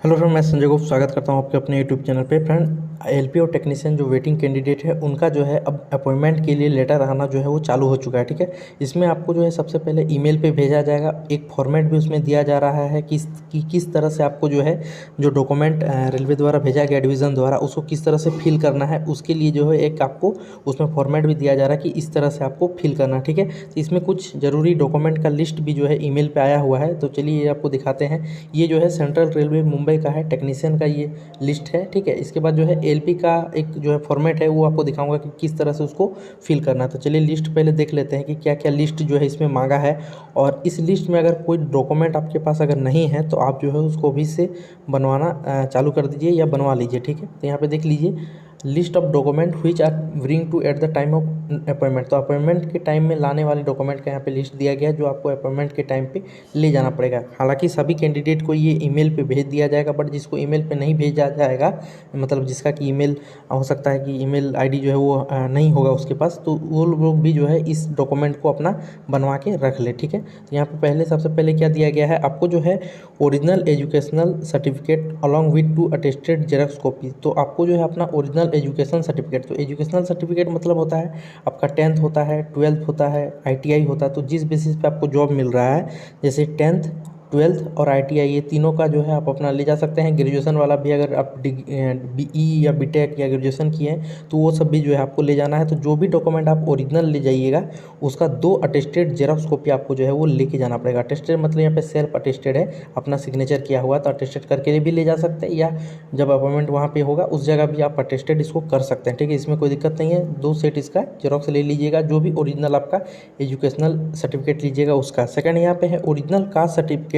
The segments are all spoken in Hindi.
हेलो फ्रेंड, मैं संजय गुप्त स्वागत करता हूं आपके अपने यूट्यूब चैनल पे। फ्रेंड, एलपी और टेक्नीशियन जो वेटिंग कैंडिडेट है उनका जो है अब अपॉइंटमेंट के लिए लेटर आना जो है वो चालू हो चुका है। ठीक है, इसमें आपको जो है सबसे पहले ईमेल पे भेजा जाएगा। एक फॉर्मेट भी उसमें दिया जा रहा है कि किस तरह से आपको जो है जो डॉक्यूमेंट रेलवे द्वारा भेजा गया डिवीज़न द्वारा उसको किस तरह से फिल करना है। उसके लिए जो है एक आपको उसमें फॉर्मेट भी दिया जा रहा है कि इस तरह से आपको फिल करना है। ठीक है, तो इसमें कुछ ज़रूरी डॉक्यूमेंट का लिस्ट भी जो है ईमेल पे आया हुआ है। तो चलिए ये आपको दिखाते हैं। ये जो है सेंट्रल रेलवे मुंबई का है, टेक्नीशियन का ये लिस्ट है। ठीक है, इसके बाद जो है एलपी का एक जो है फॉर्मेट है वो आपको दिखाऊंगा कि किस तरह से उसको फिल करना है। तो चलिए लिस्ट पहले देख लेते हैं कि क्या क्या लिस्ट जो है इसमें मांगा है। और इस लिस्ट में अगर कोई डॉक्यूमेंट आपके पास अगर नहीं है तो आप जो है उसको भी से बनवाना चालू कर दीजिए या बनवा लीजिए। ठीक है, तो यहाँ पे देख लीजिए list of document which are bring to at the time of appointment. तो अपॉइंटमेंट के टाइम में लाने वाले डॉक्यूमेंट का यहाँ पे लिस्ट दिया गया है जो आपको अपॉइंटमेंट के टाइम पे ले जाना पड़ेगा। हालांकि सभी कैंडिडेट को ये ईमेल पे भेज दिया जाएगा, बट जिसको ईमेल पे नहीं भेजा जाएगा, मतलब जिसका कि ईमेल हो सकता है कि ईमेल आईडी जो है वो नहीं होगा उसके पास, तो वो लोग भी जो है इस डॉक्यूमेंट को अपना बनवा के रख ले। ठीक है, तो यहाँ पे पहले सबसे पहले क्या दिया गया है आपको जो है original educational certificate along with to attested xerox copy. तो आपको जो है अपना ओरिजिनल एजुकेशन सर्टिफिकेट, तो एजुकेशनल सर्टिफिकेट मतलब होता है आपका 10th होता है, 12th होता है, आईटीआई होता है। तो जिस बेसिस पे आपको जॉब मिल रहा है, जैसे 10th, 12th और आईटीआई, ये तीनों का जो है आप अपना ले जा सकते हैं। ग्रेजुएशन वाला भी अगर आप बीई या बीटेक या ग्रेजुएशन किए हैं तो वो सब भी जो है आपको ले जाना है। तो जो भी डॉक्यूमेंट आप ओरिजिनल ले जाइएगा उसका 2 अटेस्टेड जेरॉक्स कॉपी आपको जो है वो लेके जाना पड़ेगा। अटेस्टेड मतलब यहाँ पे सेल्फ अटेस्टेड है, अपना सिग्नेचर किया हुआ, तो अटेस्टेड करके भी ले जा सकते हैं, या जब अपॉइंटमेंट वहाँ पे होगा उस जगह भी आप अटेस्टेड इसको कर सकते हैं। ठीक है, इसमें कोई दिक्कत नहीं है। 2 सेट इसका जेरॉक्स ले लीजिएगा, जो भी ओरिजिनल आपका एजुकेशनल सर्टिफिकेट लीजिएगा उसका। सेकंड यहाँ पे है original caste certificate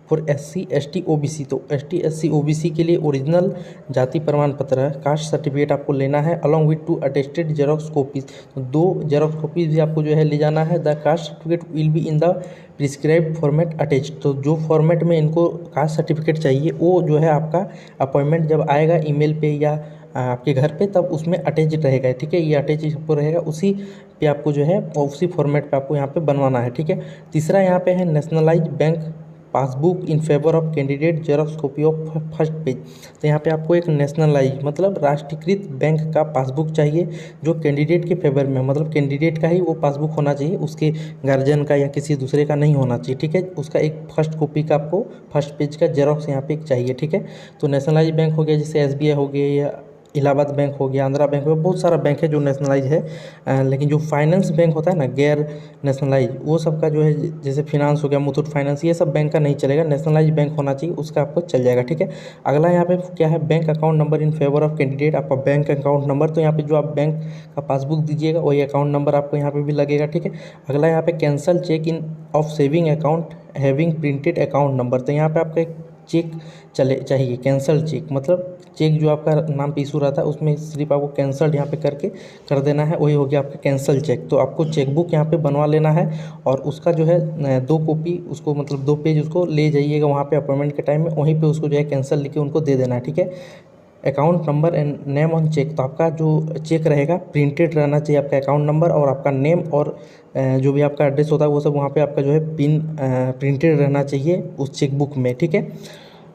for SC ST OBC. तो एसटी एससी ओबीसी के लिए ओरिजिनल जाति प्रमाण पत्र कास्ट सर्टिफिकेट आपको लेना है along with 2 attested xerox copies. तो 2 जेरॉक्स कॉपीज भी आपको जो है ले जाना है। The caste certificate will be in the prescribe format attach. तो जो फॉर्मेट में इनको कास्ट सर्टिफिकेट चाहिए वो जो है आपका अपॉइंटमेंट जब आएगा ईमेल पे या आपके घर पे, तब उसमें अटैच रहेगा। ठीक है, ये अटैच आपको रहेगा, उसी पे आपको जो है उसी फॉर्मेट पे आपको यहाँ पे बनवाना है। ठीक है, तीसरा यहाँ पे है nationalise bank passbook in favour of candidate xerox copy of first page. तो यहाँ पे आपको एक नेशनलाइज मतलब राष्ट्रीयकृत बैंक का पासबुक चाहिए जो कैंडिडेट के फेवर में, मतलब कैंडिडेट का ही वो पासबुक होना चाहिए, उसके गार्जियन का या किसी दूसरे का नहीं होना चाहिए। ठीक है, उसका एक फर्स्ट कॉपी का आपको फर्स्ट पेज का जेरॉक्स यहाँ पे एक चाहिए। ठीक है, तो नेशनलाइज बैंक हो गया, जैसे एसबीआई हो गया या इलाहाबाद बैंक हो गया, आंध्रा बैंक हो गया, बहुत सारा बैंक है जो नेशनलाइज है। लेकिन जो फाइनेंस बैंक होता है ना गैर नेशनलाइज, वो सब का जो है जैसे फिनांस हो गया, मुथूट फाइनेंस, ये सब बैंक का नहीं चलेगा, नेशनलाइज बैंक होना चाहिए, उसका आपको चल जाएगा। ठीक है, अगला यहाँ पे क्या है bank account number in favour of candidate, आपका बैंक अकाउंट नंबर। तो यहाँ पे जो आप बैंक का पासबुक दीजिएगा वही अकाउंट नंबर आपको यहाँ पे भी लगेगा। ठीक है, अगला यहाँ पे cancel cheque in of saving account having printed account number. तो यहाँ पे आपका एक चेक चाहिए, कैंसल चेक मतलब चेक जो आपका नाम पे इशू रहता है उसमें सिर्फ आपको कैंसल्ड यहाँ पे करके कर देना है, वही हो गया आपका कैंसल चेक। तो आपको चेकबुक यहाँ पे बनवा लेना है और उसका जो है 2 कॉपी उसको मतलब 2 पेज उसको ले जाइएगा वहाँ पे अपॉइंटमेंट के टाइम में, वहीं पे उसको जो है कैंसिल लिख के उनको दे देना है। ठीक है, account number and name on cheque. तो आपका जो चेक रहेगा प्रिंटेड रहना चाहिए, आपका अकाउंट नंबर और आपका नेम और जो भी आपका एड्रेस होता है वो सब वहाँ पे आपका जो है पिन प्रिंटेड रहना चाहिए उस चेकबुक में। ठीक है,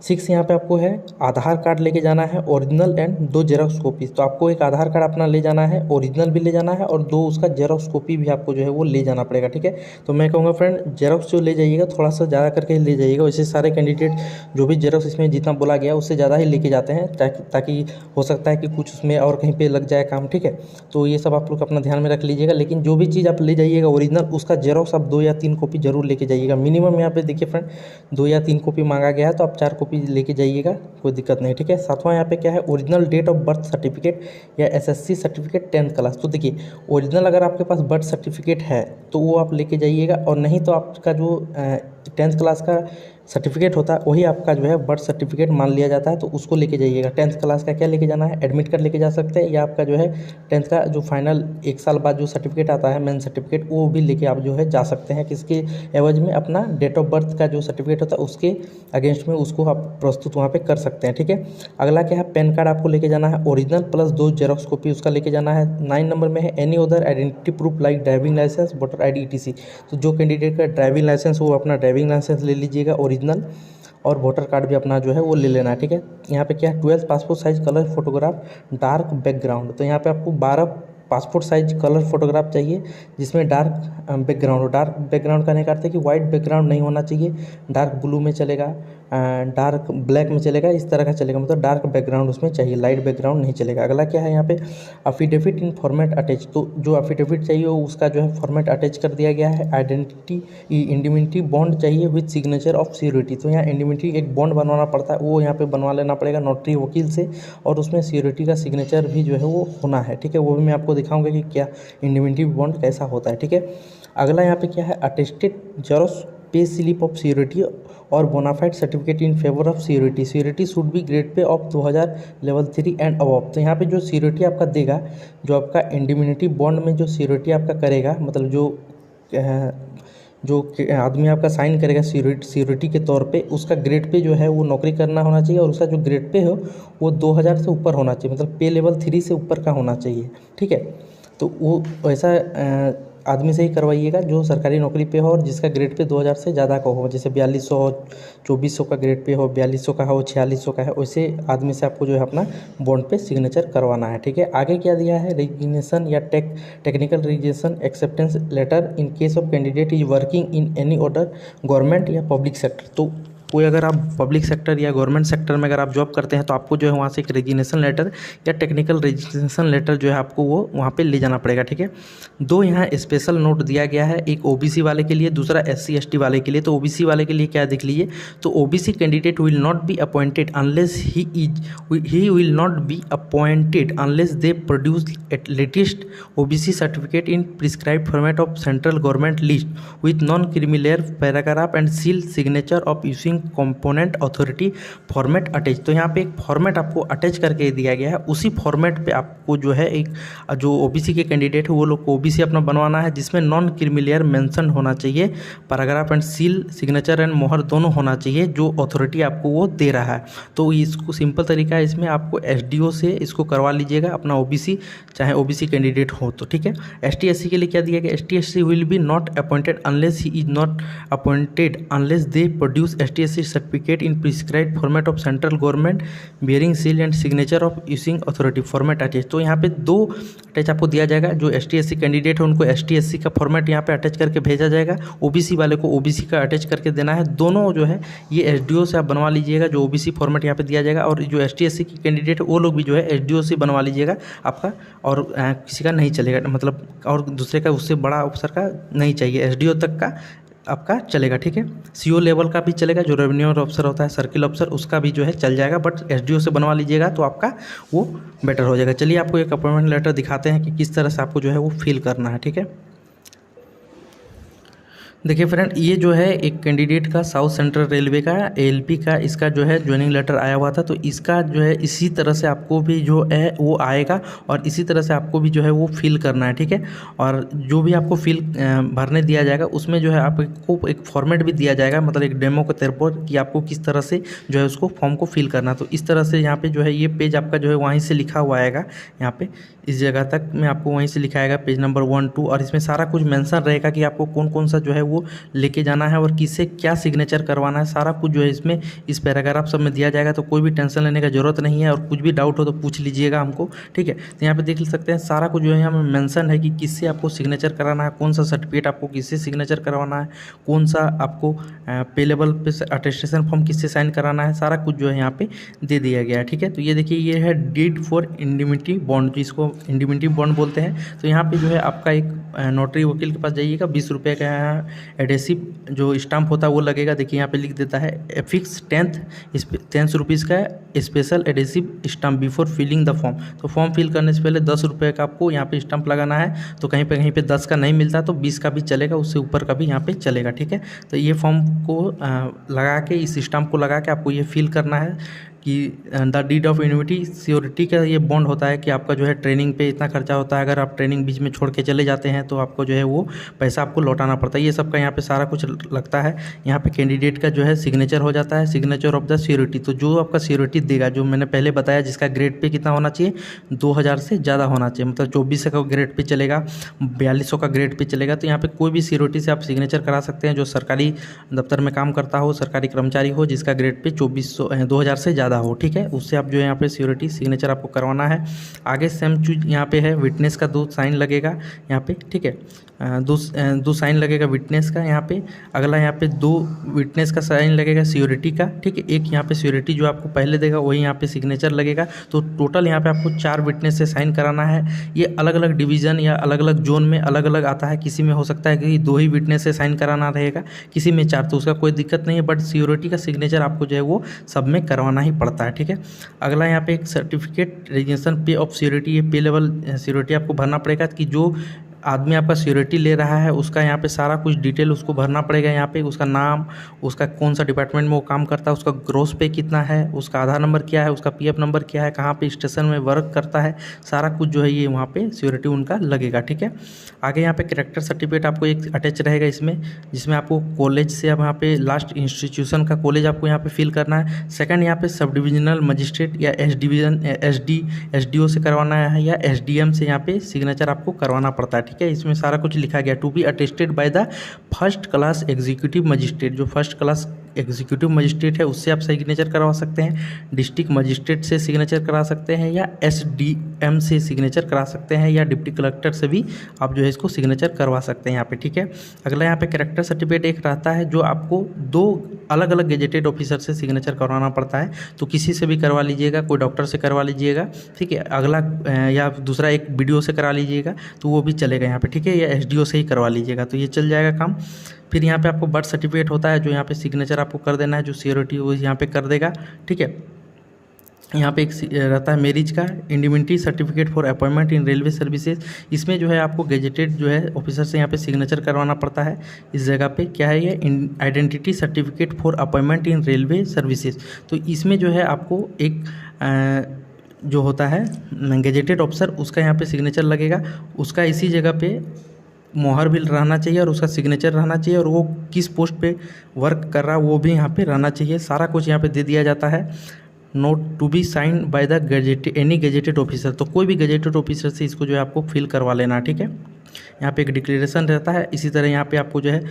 6 यहाँ पे आपको है आधार कार्ड लेके जाना है ओरिजिनल एंड 2 जेरॉक्स कॉपीज। तो आपको एक आधार कार्ड अपना ले जाना है, ओरिजिनल भी ले जाना है और 2 उसका जेरॉक्स कॉपी भी आपको जो है वो ले जाना पड़ेगा। ठीक है, तो मैं कहूँगा फ्रेंड जेरॉक्स जो ले जाइएगा थोड़ा सा ज़्यादा करके ले जाइएगा। वैसे सारे कैंडिडेट जो भी जेरॉक्स इसमें जितना बोला गया उससे ज़्यादा ही लेके जाते हैं, ताकि हो सकता है कि कुछ उसमें और कहीं पर लग जाए काम। ठीक है, तो ये सब आप लोग अपना ध्यान में रख लीजिएगा। लेकिन जो भी चीज़ आप ले जाइएगा ओरिजिनल उसका जेरॉक्स आप 2 या 3 कॉपी जरूर लेके जाइएगा। मिनिमम यहाँ पे देखिए फ्रेंड 2 या 3 कॉपी मांगा गया है, तो आप 4 कॉपी लेके जाइएगा, कोई दिक्कत नहीं। ठीक है, सातवां यहाँ पे क्या है original date of birth certificate या एसएससी सर्टिफिकेट 10th क्लास। तो देखिए ओरिजिनल अगर आपके पास बर्थ सर्टिफिकेट है तो वो आप लेके जाइएगा, और नहीं तो आपका जो 10th क्लास का सर्टिफिकेट होता है वही आपका जो है बर्थ सर्टिफिकेट मान लिया जाता है, तो उसको लेके जाइएगा। 10th क्लास का क्या लेके जाना है, एडमिट कार्ड लेके जा सकते हैं, या आपका जो है 10th का जो फाइनल 1 साल बाद जो सर्टिफिकेट आता है मेन सर्टिफिकेट, वो भी लेके आप जो है जा सकते हैं। किसके एवज में, अपना डेट ऑफ बर्थ का जो सर्टिफिकेट होता है उसके अगेंस्ट में उसको आप प्रस्तुत वहाँ पे कर सकते हैं। ठीक है, अगला क्या है पैन कार्ड आपको लेके जाना है ओरिजिनल प्लस 2 जेरॉक्स कॉपी उसका लेके जाना है। 9 नंबर में है any other identity proof like driving licence voter ID ETC। तो जो कैंडिडेट का ड्राइविंग लाइसेंस वो अपना ड्राइविंग लाइसेंस ले लीजिएगा ओरिजिनल, और वोटर कार्ड भी अपना जो है वो ले लेना है, ठीक है। यहाँ पे क्या है, 12 passport size colour photograph dark background, तो यहाँ पे आपको 12 पासपोर्ट साइज कलर फोटोग्राफ चाहिए जिसमें डार्क बैकग्राउंड हो। डार्क बैकग्राउंड का नहीं करते कि वाइट बैकग्राउंड नहीं होना चाहिए, डार्क ब्लू में चलेगा, डार्क ब्लैक में चलेगा, इस तरह का चलेगा, मतलब डार्क बैकग्राउंड उसमें चाहिए, लाइट बैकग्राउंड नहीं चलेगा। अगला क्या है यहाँ पे, अफिडेविट इन फॉर्मेट अटैच, तो जो अफिडेविट चाहिए उसका जो है फॉर्मेट अटैच कर दिया गया है। आइडेंटिटी इंडिमिनिटी बॉन्ड चाहिए विद सिग्नेचर ऑफ सिक्योरिटी, तो यहाँ इंडिमिनिटी एक बॉन्ड बनवाना पड़ता है, वो यहाँ पे बनवा लेना पड़ेगा नोटरी वकील से, और उसमें सिक्योरिटी का सिग्नेचर भी जो है वो होना है, ठीक है। वो भी मैं आपको दिखाऊंगा कि क्या इंडिमिनिटी बॉन्ड कैसा होता है, ठीक है। अगला यहाँ पे क्या है, attested xerox pay slip of security और bonafide certificate in favour of security, security should be grade pay of 2000 level 3 and above, तो यहाँ पे जो सिक्योरिटी आपका देगा, जो आपका इंडिमिनिटी बॉन्ड में जो सिक्योरिटी आपका करेगा, मतलब जो आदमी आपका साइन करेगा सिक्योरिटी के तौर पे, उसका ग्रेड पे जो है वो नौकरी करना होना चाहिए, और उसका जो ग्रेड पे हो वो 2000 से ऊपर होना चाहिए, मतलब पे लेवल 3 से ऊपर का होना चाहिए, ठीक है। तो वो ऐसा आदमी से ही करवाइएगा जो सरकारी नौकरी पे हो और जिसका ग्रेड पे 2000 से ज़्यादा का हो, जैसे 4200 हो, 2400 का ग्रेड पे हो, 4200 का हो, 4600 का है, वैसे आदमी से आपको जो है अपना बॉन्ड पे सिग्नेचर करवाना है, ठीक है। आगे क्या दिया है, रेजिग्नेशन या technical resignation acceptance letter in case of candidate is working in any order government या पब्लिक सेक्टर, तो कोई अगर आप पब्लिक सेक्टर या गवर्नमेंट सेक्टर में अगर आप जॉब करते हैं तो आपको जो है वहाँ से एक रेजिग्नेशन लेटर या टेक्निकल रेजिग्नेशन लेटर जो है आपको वो वहाँ पे ले जाना पड़ेगा, ठीक है। दो यहाँ स्पेशल नोट दिया गया है, एक ओबीसी वाले के लिए, दूसरा एससी एसटी वाले के लिए। तो ओबीसी वाले के लिए क्या देख लीजिए, तो OBC candidate will not be appointed unless he will not be appointed unless they produce latest OBC certificate in prescribed format of central government list with non creamy layer paragraph and seal signature of using component authority format attach, तो यहाँ पे एक फॉर्मेट आपको अटैच करके दिया गया है, उसी फॉर्मेट पे आपको जो है एक जो ओबीसी के कैंडिडेट है वो लोग को ओबीसी अपना बनवाना है, जिसमें नॉन क्रीमिलेयर मेंशन होना चाहिए, paragraph and seal signature and मोहर दोनों होना चाहिए जो अथॉरिटी आपको वो दे रहा है। तो इसको सिंपल तरीका है, इसमें आपको एसडीओ से इसको करवा लीजिएगा अपना ओबीसी, चाहे ओबीसी कैंडिडेट हो तो, ठीक है। एसटी एससी के लिए क्या दिया गया, ST SC will be not appointed unless he is not appointed unless they produce ST certificate in prescribed format of central government bearing seal and signature of using authority format attach, तो यहाँ पे दो अटैच आपको दिया जाएगा। जो एसटी एससी कैंडिडेट है उनको एसटी एससी का फॉर्मेट यहाँ पे अटैच करके भेजा जाएगा, ओबीसी वाले को ओबीसी का अटैच करके देना है। दोनों जो है ये एसडीओ से आप बनवा लीजिएगा, जो ओबीसी फॉर्मेट यहाँ पे दिया जाएगा, और जो एसटी एससी की कैंडिडेट है वो लोग भी जो है एसडीओ से बनवा लीजिएगा आपका, और किसी का नहीं चलेगा, मतलब और दूसरे का उससे बड़ा अफसर का नहीं चाहिए, एसडीओ तक का आपका चलेगा, ठीक है। सीओ लेवल का भी चलेगा, जो रेवेन्यू अफसर होता है, सर्किल अफसर, उसका भी जो है चल जाएगा, बट एसडीओ से बनवा लीजिएगा तो आपका वो बेटर हो जाएगा। चलिए आपको एक अपॉइंटमेंट लेटर दिखाते हैं कि किस तरह से आपको जो है वो फिल करना है, ठीक है। देखिए फ्रेंड, ये जो है एक कैंडिडेट का साउथ सेंट्रल रेलवे का एएलपी का इसका जो है ज्वाइनिंग लेटर आया हुआ था, तो इसका जो है इसी तरह से आपको भी जो है वो आएगा और इसी तरह से आपको भी जो है वो फिल करना है, ठीक है। और जो भी आपको फिल भरने दिया जाएगा उसमें जो है आपको एक फॉर्मेट भी दिया जाएगा, मतलब एक डेमो के तौर पर कि आपको किस तरह से जो है उसको फॉर्म को फिल करना। तो इस तरह से यहाँ पे जो है ये पेज आपका जो है वहीं से लिखा हुआ आएगा, यहाँ पे इस जगह तक में आपको वहीं से लिखा आएगा पेज नंबर 1, 2, और इसमें सारा कुछ मेंशन रहेगा कि आपको कौन कौन सा जो है वो लेके जाना है और किससे क्या सिग्नेचर करवाना है, सारा कुछ जो है इसमें इस पैराग्राफ सब में दिया जाएगा। तो कोई भी टेंशन लेने का जरूरत नहीं है, और कुछ भी डाउट हो तो पूछ लीजिएगा हमको, ठीक है। तो यहाँ पे देख सकते हैं सारा कुछ जो है यहाँ में मेंशन है कि किससे आपको सिग्नेचर कराना है, कौन सा सर्टिफिकेट आपको किससे सिग्नेचर करवाना है, कौन सा आपको पे लेवल पे अटेस्टेशन फॉर्म किससे साइन कराना है, सारा कुछ जो है यहाँ पे दे दिया गया है, ठीक है। तो ये देखिए ये है डीड फॉर इंडिमिनिटी बॉन्ड, जिसको इंडिमिनिटी बॉन्ड बोलते हैं। तो यहाँ पे जो है आपका एक नोटरी वकील के पास जाइएगा, 20 रुपये का एडेसिव जो स्टाम्प होता है वो लगेगा। देखिए यहाँ पे लिख देता है एफिक्स 10 रुपीज़ का special adhesive stamp before filling the form. तो फॉर्म फिल करने से पहले 10 रुपये का आपको यहाँ पे स्टाम्प लगाना है। तो कहीं पे 10 का नहीं मिलता तो 20 का भी चलेगा, उससे ऊपर का भी यहाँ पे चलेगा, ठीक है। तो ये फॉर्म को लगा के, इस स्टाम्प को लगा के आपको ये फिल करना है, कि द डीड ऑफ इन्विटी श्योरिटी का ये बॉन्ड होता है कि आपका जो है ट्रेनिंग पे इतना खर्चा होता है, अगर आप ट्रेनिंग बीच में छोड़ के चले जाते हैं तो आपको जो है वो पैसा आपको लौटाना पड़ता है। ये सब का यहाँ पे सारा कुछ लगता है। यहाँ पे कैंडिडेट का जो है सिग्नेचर हो जाता है, सिग्नेचर ऑफ द श्योरिटी। तो जो आपका श्योरिटी देगा, जो मैंने पहले बताया, जिसका ग्रेड पे कितना होना चाहिए, 2000 से ज़्यादा होना चाहिए, मतलब 2400 का ग्रेड पे चलेगा, 4200 का ग्रेड पे चलेगा। तो यहाँ पे कोई भी श्योरिटी से आप सिग्नेचर करा सकते हैं जो सरकारी दफ्तर में काम करता हो, सरकारी कर्मचारी हो, जिसका ग्रेड पे 2000 से ज़्यादा हो, ठीक है, उससे आप जो है यहाँ पे श्योरिटी सिग्नेचर आपको करवाना है। आगे सेम चीज यहाँ पे है, विटनेस का 2 साइन लगेगा यहाँ पे, ठीक है, 2 साइन लगेगा विटनेस का यहाँ पे। अगला यहाँ पे 2 विटनेस का साइन लगेगा श्योरिटी का, ठीक है। एक यहाँ पे श्योरिटी जो आपको पहले देगा वही यहाँ पे सिग्नेचर लगेगा। तो टोटल यहाँ पे आपको 4 विटनेस से साइन कराना है। ये अलग अलग डिवीज़न या अलग अलग जोन में अलग अलग आता है। किसी में हो सकता है कि 2 ही विटनेस से साइन कराना रहेगा, किसी में 4, तो उसका कोई दिक्कत नहीं है, बट श्योरिटी का सिग्नेचर आपको जो है वो सब में करवाना ही पड़ता है, ठीक है। अगला यहाँ पे एक सर्टिफिकेट रेजिग्नेशन पे ऑफ श्योरिटी, ये पे लेवल श्योरिटी आपको भरना पड़ेगा कि जो आदमी आपका श्योरिटी ले रहा है उसका यहाँ पे सारा कुछ डिटेल उसको भरना पड़ेगा। यहाँ पे उसका नाम, उसका कौन सा डिपार्टमेंट में वो काम करता है, उसका ग्रोस पे कितना है, उसका आधार नंबर क्या है, उसका पीएफ नंबर क्या है, कहाँ पे स्टेशन में वर्क करता है, सारा कुछ जो है ये वहाँ पे श्योरिटी उनका लगेगा, ठीक है। आगे यहाँ पे कैरेक्टर सर्टिफिकेट आपको एक अटैच रहेगा इसमें, जिसमें आपको कॉलेज से अब यहाँ पे लास्ट इंस्टीट्यूशन का कॉलेज आपको यहाँ पे फिल करना है। सेकंड यहाँ पे सब डिविजनल मजिस्ट्रेट या एसडीओ से करवाना है, या एसडीएम से यहाँ पे सिग्नेचर आपको करवाना पड़ता है, ठीक है। इसमें सारा कुछ लिखा गया, to be attested by the first class executive magistrate. जो फर्स्ट क्लास एग्जीक्यूटिव मजिस्ट्रेट है उससे आप सिग्नेचर करवा सकते हैं, डिस्ट्रिक्ट मजिस्ट्रेट से सिग्नेचर करा सकते हैं, या एसडीएम से सिग्नेचर करा सकते हैं, या डिप्टी कलेक्टर से भी आप जो है इसको सिग्नेचर करवा सकते हैं यहाँ पे, ठीक है। अगला यहाँ पे कैरेक्टर सर्टिफिकेट एक रहता है जो आपको 2 अलग अलग गेजेटेड ऑफिसर से सिग्नेचर करवाना पड़ता है। तो किसी से भी करवा लीजिएगा, कोई डॉक्टर से करवा लीजिएगा, ठीक है। अगला या दूसरा एक बीडीओ से करा लीजिएगा तो वो भी चलेगा यहाँ पे, ठीक है, या एसडीओ से ही करवा लीजिएगा तो ये चल जाएगा काम। फिर यहाँ पे आपको बर्थ सर्टिफिकेट होता है, जो यहाँ पे सिग्नेचर आपको कर देना है, जो श्योरिटी वो यहाँ पे कर देगा, ठीक है। यहाँ पे एक रहता है मैरिज का, indemnity certificate for appointment in railway services. इसमें जो है आपको गेजेटेड जो है ऑफिसर से यहाँ पे सिग्नेचर करवाना पड़ता है। इस जगह पे क्या है ये, identity certificate for appointment in railway services. तो इसमें जो है आपको एक जो होता है गेजेटेड ऑफिसर, उसका यहाँ पे सिग्नेचर लगेगा, उसका इसी जगह पे मोहर भी रहना चाहिए और उसका सिग्नेचर रहना चाहिए, और वो किस पोस्ट पे वर्क कर रहा है वो भी यहाँ पे रहना चाहिए। सारा कुछ यहाँ पे दे दिया जाता है। Note to be sign by the any gazetted officer. तो कोई भी गेजेटेड ऑफिसर से इसको जो है आपको फिल करवा लेना, ठीक है। यहाँ पे एक डिक्लेरेशन रहता है। इसी तरह यहाँ पे आपको जो है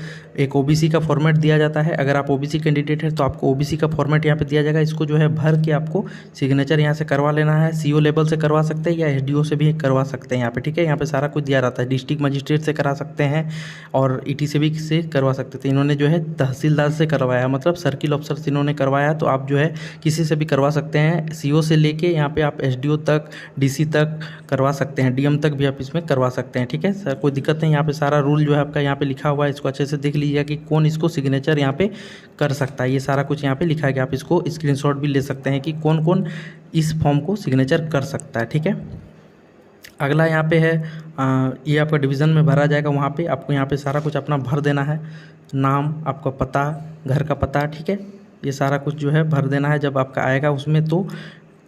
एक ओबीसी का फॉर्मेट दिया जाता है। अगर आप ओबीसी कैंडिडेट है तो आपको ओबीसी का फॉर्मेट यहाँ पे दिया जाएगा। इसको जो है भर के आपको सिग्नेचर यहाँ से करवा लेना है। सीओ लेवल से करवा सकते हैं या एसडीओ से भी करवा सकते हैं यहाँ पे, ठीक है। यहाँ पे सारा कुछ दिया रहता है। डिस्ट्रिक्ट मजिस्ट्रेट से करा सकते हैं और ईटी से भी से करवा सकते थे। इन्होंने जो है तहसीलदार से करवाया, मतलब सर्किल ऑफिसर से इन्होंने करवाया, तो आप जो है किसी से भी करवा सकते हैं। सीओ से लेके यहाँ पे आप एसडीओ तक, डीसी तक करवा सकते हैं, डीएम तक भी आप इसमें करवा सकते हैं, ठीक है सर, कोई दिक्कत नहीं। यहाँ पे सारा रूल जो है आपका यहाँ पे लिखा हुआ है, इसको अच्छे से देख लीजिएगा कि कौन इसको सिग्नेचर यहाँ पे कर सकता है। ये सारा कुछ यहाँ पे लिखा गया, आप इसको स्क्रीनशॉट भी ले सकते हैं कि कौन कौन इस फॉर्म को सिग्नेचर कर सकता है, ठीक है। अगला यहाँ पे है ये आपका डिवीज़न में भरा जाएगा। वहाँ पे आपको यहाँ पे सारा कुछ अपना भर देना है, नाम, आपका पता, घर का पता, ठीक है। ये सारा कुछ जो है भर देना है जब आपका आएगा उसमें। तो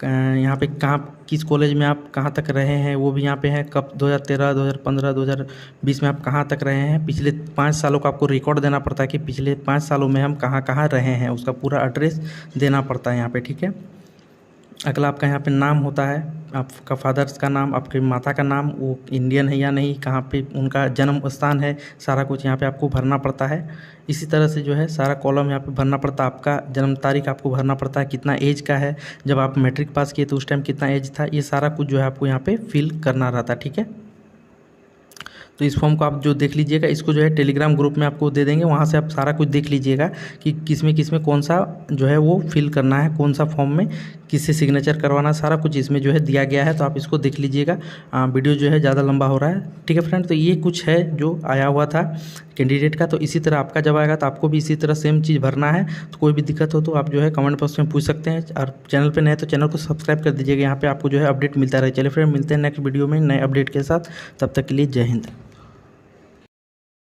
यहाँ पे कहाँ, किस कॉलेज में आप कहाँ तक रहे हैं वो भी यहाँ पे है, कब 2013, 2015, 2020 में आप कहाँ तक रहे हैं। पिछले 5 सालों का आपको रिकॉर्ड देना पड़ता है कि पिछले 5 सालों में हम कहाँ कहाँ रहे हैं, उसका पूरा एड्रेस देना पड़ता है यहाँ पे, ठीक है। अगला आपका यहाँ पे नाम होता है, आपका फादर्स का नाम, आपकी माता का नाम, वो इंडियन है या नहीं, कहाँ पे उनका जन्म स्थान है, सारा कुछ यहाँ पे आपको भरना पड़ता है। इसी तरह से जो है सारा कॉलम यहाँ पे भरना पड़ता है। आपका जन्म तारीख आपको भरना पड़ता है, कितना एज का है, जब आप मैट्रिक पास किए तो उस टाइम कितना एज था, ये सारा कुछ जो है आपको यहाँ पे फिल करना रहता है, ठीक है। तो इस फॉर्म को आप जो देख लीजिएगा, इसको जो है टेलीग्राम ग्रुप में आपको दे देंगे, वहाँ से आप सारा कुछ देख लीजिएगा कि किस में कौन सा जो है वो फिल करना है, कौन सा फॉर्म में किससे सिग्नेचर करवाना, सारा कुछ इसमें जो है दिया गया है। तो आप इसको देख लीजिएगा। वीडियो जो है ज़्यादा लंबा हो रहा है, ठीक है फ्रेंड। तो ये कुछ है जो आया हुआ था कैंडिडेट का। तो इसी तरह आपका जब आएगा तो आपको भी इसी तरह सेम चीज़ भरना है। तो कोई भी दिक्कत हो तो आप जो है कमेंट बॉक्स में पूछ सकते हैं, और चैनल पे नए तो चैनल को सब्सक्राइब कर दीजिएगा। यहाँ पे आपको जो है अपडेट मिलता रहे। चलिए फ्रेंड, मिलते हैं नेक्स्ट वीडियो में नए अपडेट के साथ। तब तक के लिए जय हिंद।